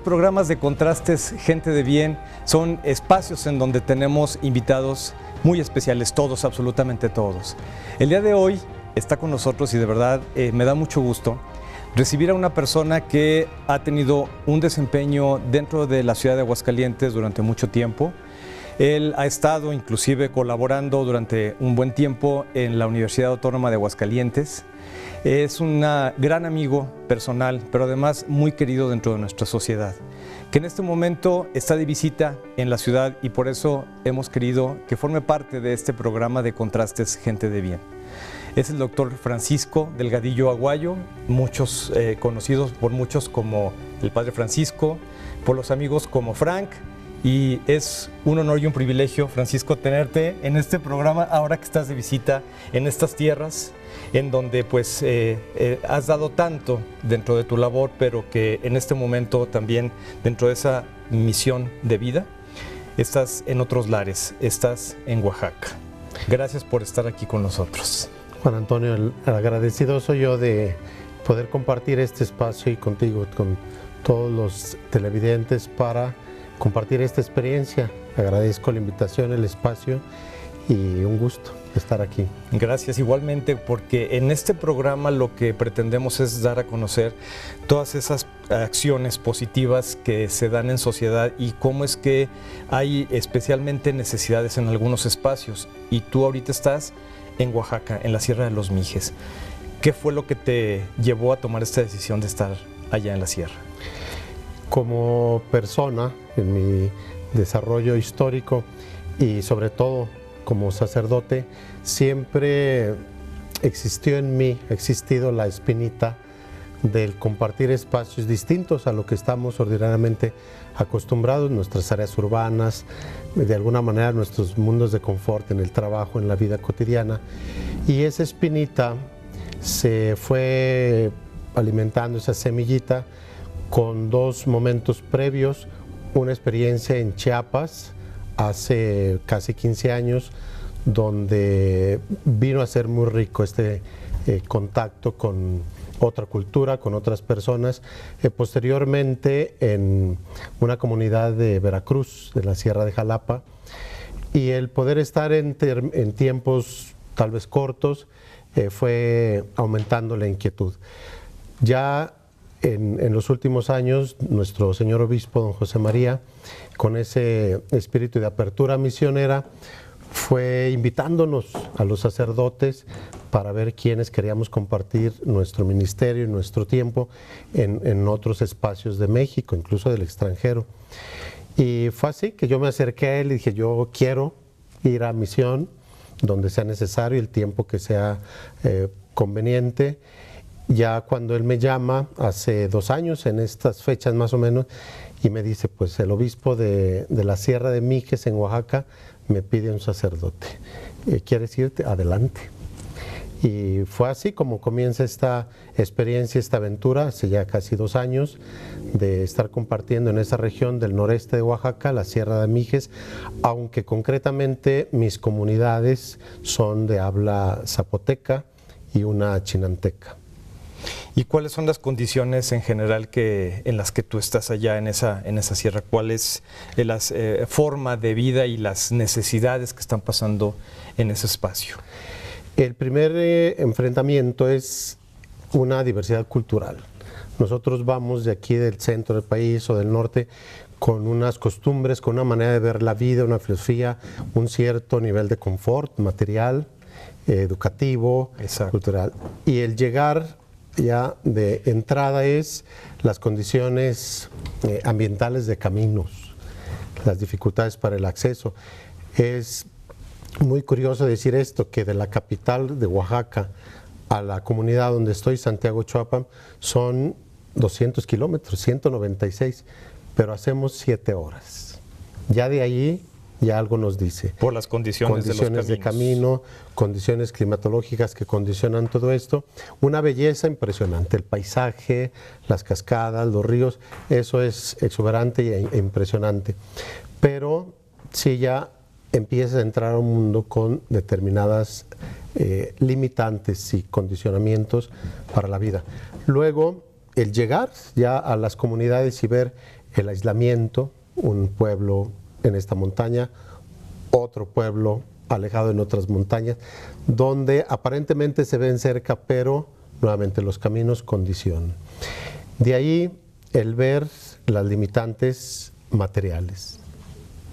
programas de Contrastes, Gente de Bien, son espacios en donde tenemos invitados muy especiales, todos, absolutamente todos. El día de hoy está con nosotros y de verdad me da mucho gusto recibir a una persona que ha tenido un desempeño dentro de la ciudad de Aguascalientes durante mucho tiempo. Él ha estado inclusive colaborando durante un buen tiempo en la Universidad Autónoma de Aguascalientes. Es un gran amigo personal, pero además muy querido dentro de nuestra sociedad, que en este momento está de visita en la ciudad y por eso hemos querido que forme parte de este programa de Contrastes, Gente de Bien. Es el doctor Francisco Delgadillo Aguayo, muchos conocidos por muchos como el Padre Francisco, por los amigos como Frank, y es un honor y un privilegio, Francisco, tenerte en este programa ahora que estás de visita en estas tierras, en donde pues has dado tanto dentro de tu labor, pero que en este momento también dentro de esa misión de vida, estás en otros lares, estás en Oaxaca. Gracias por estar aquí con nosotros. Juan Antonio, el agradecido soy yo de poder compartir este espacio y contigo, con todos los televidentes, para compartir esta experiencia. Agradezco la invitación, el espacio y un gusto estar aquí. Gracias igualmente, porque en este programa lo que pretendemos es dar a conocer todas esas acciones positivas que se dan en sociedad y cómo es que hay especialmente necesidades en algunos espacios. Y tú ahorita estás en Oaxaca, en la Sierra de los Mijes. ¿Qué fue lo que te llevó a tomar esta decisión de estar allá en la sierra? Como persona, en mi desarrollo histórico y sobre todo como sacerdote, siempre existió en mí, ha existido la espinita del compartir espacios distintos a lo que estamos ordinariamente acostumbrados, nuestras áreas urbanas, de alguna manera nuestros mundos de confort en el trabajo, en la vida cotidiana. Y esa espinita se fue alimentando, esa semillita, con dos momentos previos, una experiencia en Chiapas hace casi 15 años, donde vino a ser muy rico este contacto con otra cultura, con otras personas. Posteriormente en una comunidad de Veracruz, de la Sierra de Jalapa, y el poder estar en tiempos tal vez cortos fue aumentando la inquietud. Ya en los últimos años, nuestro señor obispo, don José María, con ese espíritu de apertura misionera, fue invitándonos a los sacerdotes para ver quiénes queríamos compartir nuestro ministerio y nuestro tiempo en otros espacios de México, incluso del extranjero. Y fue así que yo me acerqué a él y dije, yo quiero ir a misión donde sea necesario, el tiempo que sea conveniente. Ya cuando él me llama, hace 2 años, en estas fechas más o menos, y me dice, pues el obispo de la Sierra de Mijes en Oaxaca me pide un sacerdote. ¿Quieres irte? Adelante. Y fue así como comienza esta experiencia, esta aventura, hace ya casi 2 años, de estar compartiendo en esa región del noreste de Oaxaca, la Sierra de Mijes, aunque concretamente mis comunidades son de habla zapoteca y una chinanteca. ¿Y cuáles son las condiciones en general en las que tú estás allá en esa sierra? ¿Cuál es la forma de vida y las necesidades que están pasando en ese espacio? El primer enfrentamiento es una diversidad cultural. Nosotros vamos de aquí del centro del país o del norte con unas costumbres, con una manera de ver la vida, una filosofía, un cierto nivel de confort material, educativo, exacto, cultural. Y el llegar ya de entrada es las condiciones ambientales de caminos, las dificultades para el acceso. Es muy curioso decir esto, que de la capital de Oaxaca a la comunidad donde estoy, Santiago Choapan, son 200 kilómetros, 196, pero hacemos 7 horas. Ya de allí ya algo nos dice. Por las condiciones de camino, condiciones climatológicas que condicionan todo esto. Una belleza impresionante, el paisaje, las cascadas, los ríos, eso es exuberante e impresionante. Pero si ya empiezas a entrar a un mundo con determinadas limitantes y condicionamientos para la vida. Luego, el llegar ya a las comunidades y ver el aislamiento, un pueblo en esta montaña, otro pueblo alejado en otras montañas, donde aparentemente se ven cerca, pero nuevamente los caminos condicionan. De ahí el ver las limitantes materiales,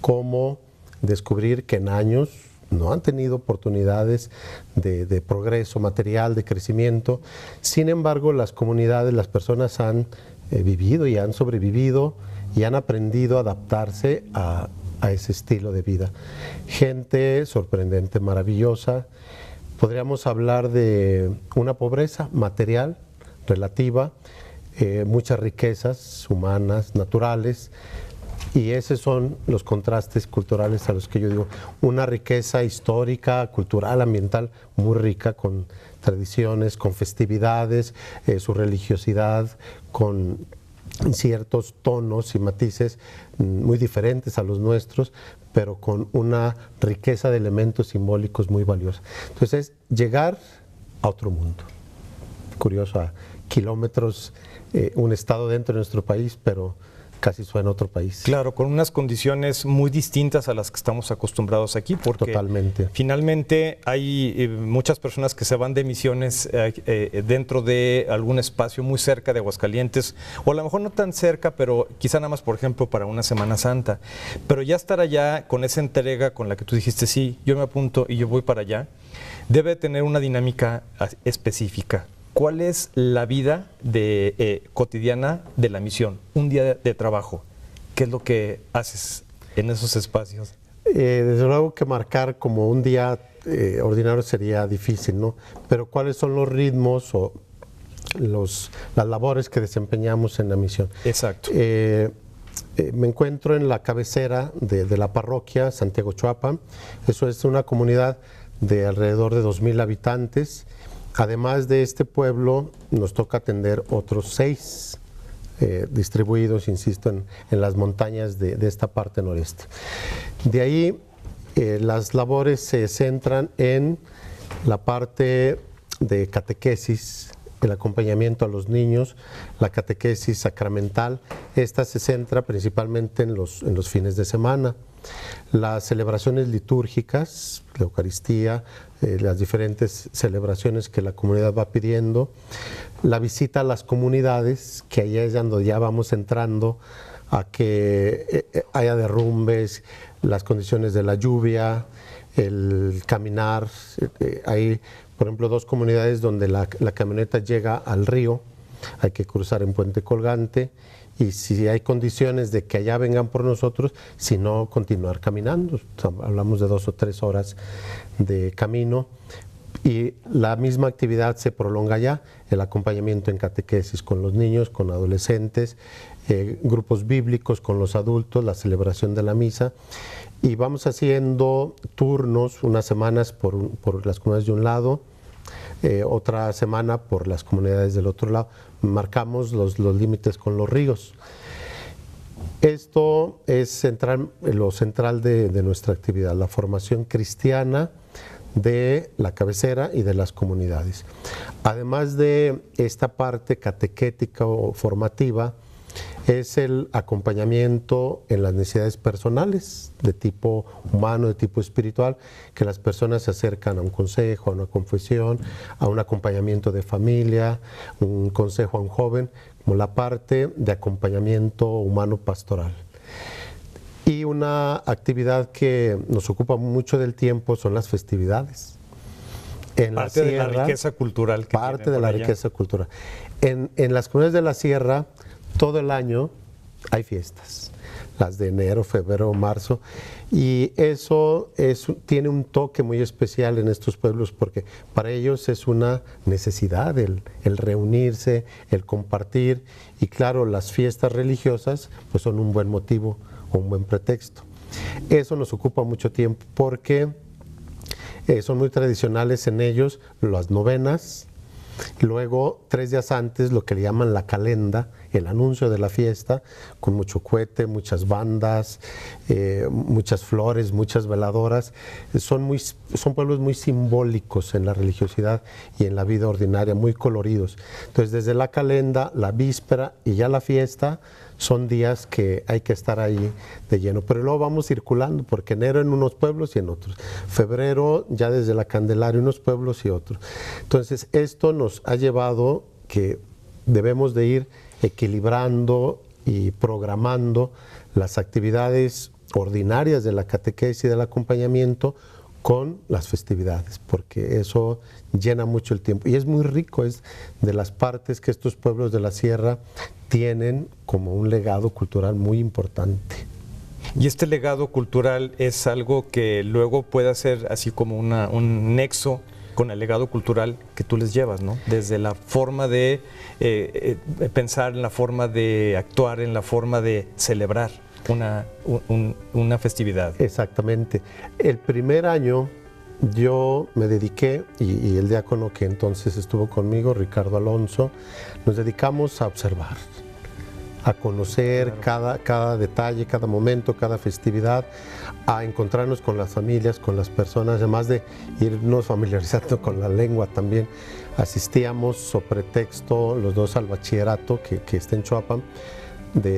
cómo descubrir que en años no han tenido oportunidades de progreso material, de crecimiento. Sin embargo, las comunidades, las personas han vivido y han sobrevivido y han aprendido a adaptarse a ese estilo de vida. Gente sorprendente, maravillosa. Podríamos hablar de una pobreza material relativa, muchas riquezas humanas, naturales, y esos son los contrastes culturales a los que yo digo, una riqueza histórica, cultural, ambiental muy rica, con tradiciones, con festividades, su religiosidad, con ciertos tonos y matices muy diferentes a los nuestros, pero con una riqueza de elementos simbólicos muy valiosa. Entonces, llegar a otro mundo. Curioso, a kilómetros, un estado dentro de nuestro país, pero casi suena otro país. Claro, con unas condiciones muy distintas a las que estamos acostumbrados aquí, porque totalmente. Finalmente hay muchas personas que se van de misiones dentro de algún espacio muy cerca de Aguascalientes, o a lo mejor no tan cerca, pero quizá nada más, por ejemplo, para una Semana Santa. Pero ya estar allá con esa entrega con la que tú dijiste, sí, yo me apunto y yo voy para allá, debe tener una dinámica específica. ¿Cuál es la vida cotidiana de la misión? Un día de trabajo. ¿Qué es lo que haces en esos espacios? Desde luego que marcar como un día ordinario sería difícil, ¿no? Pero ¿cuáles son los ritmos o las labores que desempeñamos en la misión? Exacto. Me encuentro en la cabecera de la parroquia Santiago Choapa. Eso es una comunidad de alrededor de 2,000 habitantes. Además de este pueblo, nos toca atender otros 6 distribuidos, insisto, en las montañas de esta parte noreste. De ahí, las labores se centran en la parte de catequesis, el acompañamiento a los niños, la catequesis sacramental. Esta se centra principalmente en los fines de semana. Las celebraciones litúrgicas, la Eucaristía, las diferentes celebraciones que la comunidad va pidiendo, la visita a las comunidades, que ahí es donde ya vamos entrando a que haya derrumbes, las condiciones de la lluvia, el caminar. Hay, por ejemplo, 2 comunidades donde la camioneta llega al río, hay que cruzar en Puente Colgante, y si hay condiciones de que allá vengan por nosotros, si no, continuar caminando. Hablamos de 2 o 3 horas de camino, y la misma actividad se prolonga allá, el acompañamiento en catequesis con los niños, con adolescentes, grupos bíblicos con los adultos, la celebración de la misa, y vamos haciendo turnos, unas semanas por las comunidades de un lado, otra semana por las comunidades del otro lado. Marcamos los límites con los ríos. Esto es lo central de nuestra actividad, la formación cristiana de la cabecera y de las comunidades. Además de esta parte catequética o formativa, es el acompañamiento en las necesidades personales de tipo humano, de tipo espiritual, que las personas se acercan a un consejo, a una confesión, a un acompañamiento de familia, un consejo a un joven, como la parte de acompañamiento humano pastoral. Y una actividad que nos ocupa mucho del tiempo son las festividades. En parte la sierra, de la riqueza cultural que parte de la allá. Riqueza cultural. En las comunidades de la sierra, todo el año hay fiestas, las de enero, febrero, marzo, y eso tiene un toque muy especial en estos pueblos, porque para ellos es una necesidad el reunirse, el compartir, y claro, las fiestas religiosas pues son un buen motivo o un buen pretexto. Eso nos ocupa mucho tiempo porque son muy tradicionales en ellos las novenas, Luego, 3 días antes, lo que le llaman la calenda, el anuncio de la fiesta, con mucho cohete, muchas bandas, muchas flores, muchas veladoras. Son pueblos muy simbólicos en la religiosidad y en la vida ordinaria, muy coloridos. Entonces, desde la calenda, la víspera y ya la fiesta, son días que hay que estar ahí de lleno. Pero luego vamos circulando, porque enero en unos pueblos y en otros. Febrero ya desde la Candelaria, unos pueblos y otros. Entonces, esto nos ha llevado que debemos de ir equilibrando y programando las actividades ordinarias de la catequesis y del acompañamiento con las festividades, porque eso llena mucho el tiempo. Y es muy rico, es de las partes que estos pueblos de la sierra tienen como un legado cultural muy importante. Y este legado cultural es algo que luego puede ser así como un nexo con el legado cultural que tú les llevas, ¿no? Desde la forma de pensar, en la forma de actuar, en la forma de celebrar una festividad. Exactamente. El primer año yo me dediqué, y el diácono que entonces estuvo conmigo, Ricardo Alonso, nos dedicamos a observar, a conocer cada detalle, cada momento, cada festividad, a encontrarnos con las familias, con las personas, además de irnos familiarizando con la lengua también. Asistíamos sobre texto los dos al bachillerato que está en Choapan,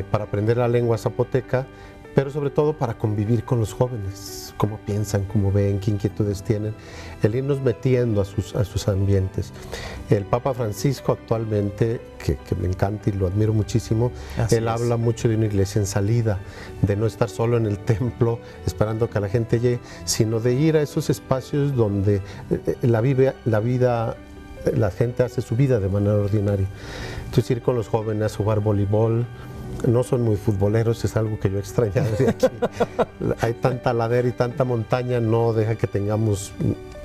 para aprender la lengua zapoteca, pero sobre todo para convivir con los jóvenes, cómo piensan, cómo ven, qué inquietudes tienen, el irnos metiendo a sus ambientes. El Papa Francisco actualmente, que me encanta y lo admiro muchísimo, él habla mucho de una iglesia en salida, de no estar solo en el templo esperando que la gente llegue, sino de ir a esos espacios donde la gente hace su vida de manera ordinaria. Entonces ir con los jóvenes a jugar voleibol. No son muy futboleros, es algo que yo extrañaba de aquí. Hay tanta ladera y tanta montaña, no deja que tengamos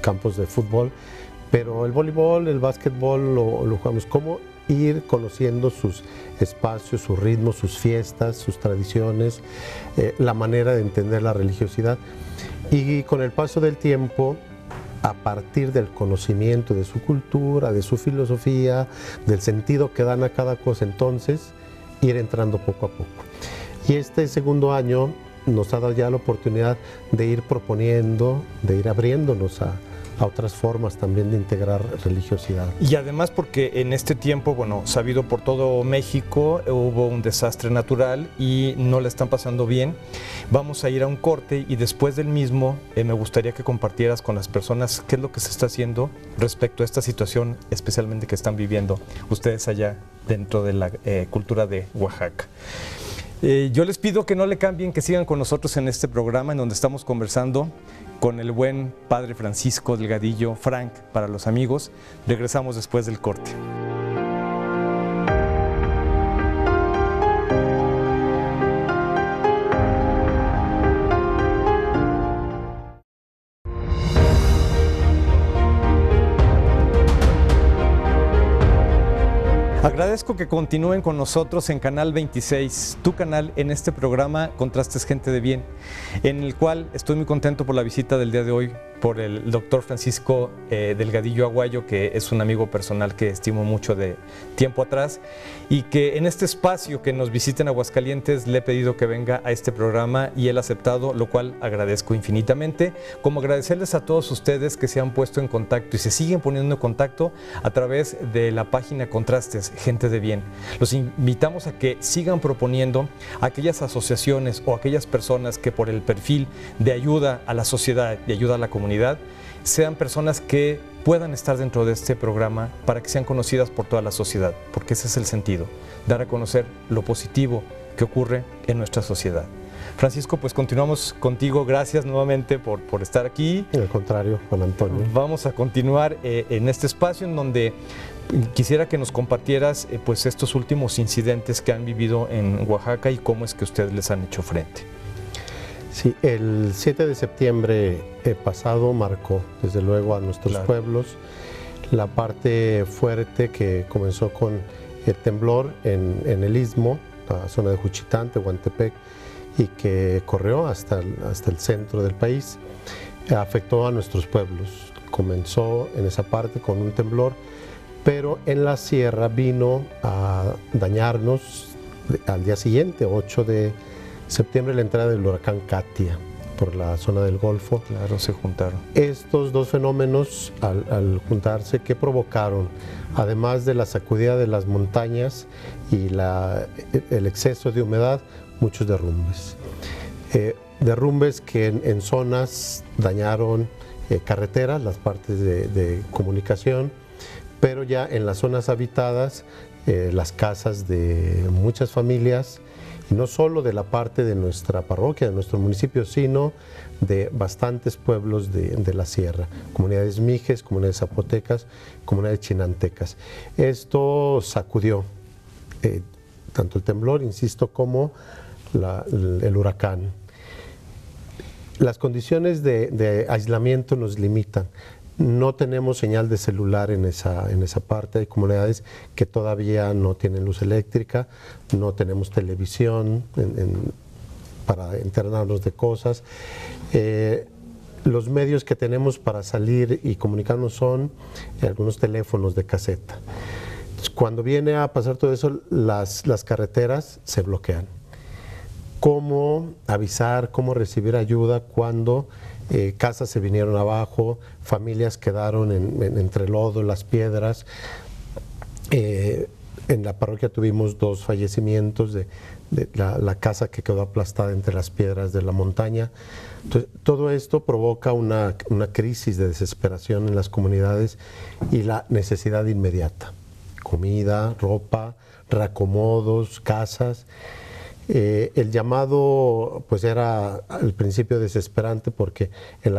campos de fútbol, pero el voleibol, el básquetbol lo jugamos. ¿Cómo ir conociendo sus espacios, sus ritmos, sus fiestas, sus tradiciones, la manera de entender la religiosidad? Y con el paso del tiempo, a partir del conocimiento de su cultura, de su filosofía, del sentido que dan a cada cosa, entonces ir entrando poco a poco. Y este segundo año nos ha dado ya la oportunidad de ir proponiendo, de ir abriéndonos a otras formas también de integrar religiosidad. Y además porque en este tiempo, bueno, sabido por todo México, hubo un desastre natural y no le están pasando bien. Vamos a ir a un corte y después del mismo me gustaría que compartieras con las personas qué es lo que se está haciendo respecto a esta situación, especialmente que están viviendo ustedes allá dentro de la cultura de Oaxaca. Yo les pido que no le cambien, que sigan con nosotros en este programa en donde estamos conversando con el buen Padre Francisco Delgadillo, Frank para los amigos. Regresamos después del corte. Agradezco que continúen con nosotros en Canal 26, tu canal en este programa Contrastes Gente de Bien, en el cual estoy muy contento por la visita del día de hoy por el doctor Francisco Delgadillo Aguayo, que es un amigo personal que estimo mucho de tiempo atrás, y que en este espacio que nos visita en Aguascalientes le he pedido que venga a este programa y él ha aceptado, lo cual agradezco infinitamente, como agradecerles a todos ustedes que se han puesto en contacto y se siguen poniendo en contacto a través de la página Contrastes Gente de Bien. Los invitamos a que sigan proponiendo aquellas asociaciones o aquellas personas que por el perfil de ayuda a la sociedad, de ayuda a la comunidad, sean personas que puedan estar dentro de este programa para que sean conocidas por toda la sociedad, porque ese es el sentido, dar a conocer lo positivo que ocurre en nuestra sociedad. Francisco, pues continuamos contigo, gracias nuevamente por estar aquí. Al contrario, Juan Antonio. Vamos a continuar en este espacio en donde quisiera que nos compartieras pues estos últimos incidentes que han vivido en Oaxaca y cómo es que ustedes les han hecho frente. Sí, el 7 de septiembre pasado marcó desde luego a nuestros pueblos. La parte fuerte que comenzó con el temblor en el Istmo, la zona de Juchitán, Tehuantepec, y que corrió hasta el centro del país, afectó a nuestros pueblos. Comenzó en esa parte con un temblor pero en la sierra vino a dañarnos al día siguiente, 8 de septiembre, la entrada del huracán Katia por la zona del Golfo. Claro, se juntaron. Estos dos fenómenos, al juntarse, ¿qué provocaron? Además de la sacudida de las montañas y el exceso de humedad, muchos derrumbes. Derrumbes que en zonas dañaron carreteras, las partes de comunicación, pero ya en las zonas habitadas, las casas de muchas familias, y no solo de la parte de nuestra parroquia, de nuestro municipio, sino de bastantes pueblos de la sierra, comunidades mijes, comunidades zapotecas, comunidades chinantecas. Esto sacudió tanto el temblor, insisto, como el huracán. Las condiciones de aislamiento nos limitan. No tenemos señal de celular en esa parte. Hay comunidades que todavía no tienen luz eléctrica, no tenemos televisión para enterarnos de cosas. Los medios que tenemos para salir y comunicarnos son algunos teléfonos de caseta. Cuando viene a pasar todo eso, las carreteras se bloquean. ¿Cómo avisar, cómo recibir ayuda cuando casas se vinieron abajo, familias quedaron entre el lodo, las piedras? En la parroquia tuvimos 2 fallecimientos de la casa que quedó aplastada entre las piedras de la montaña. Entonces, todo esto provoca una crisis de desesperación en las comunidades y la necesidad inmediata. Comida, ropa, reacomodos, casas. El llamado pues era al principio desesperante porque en la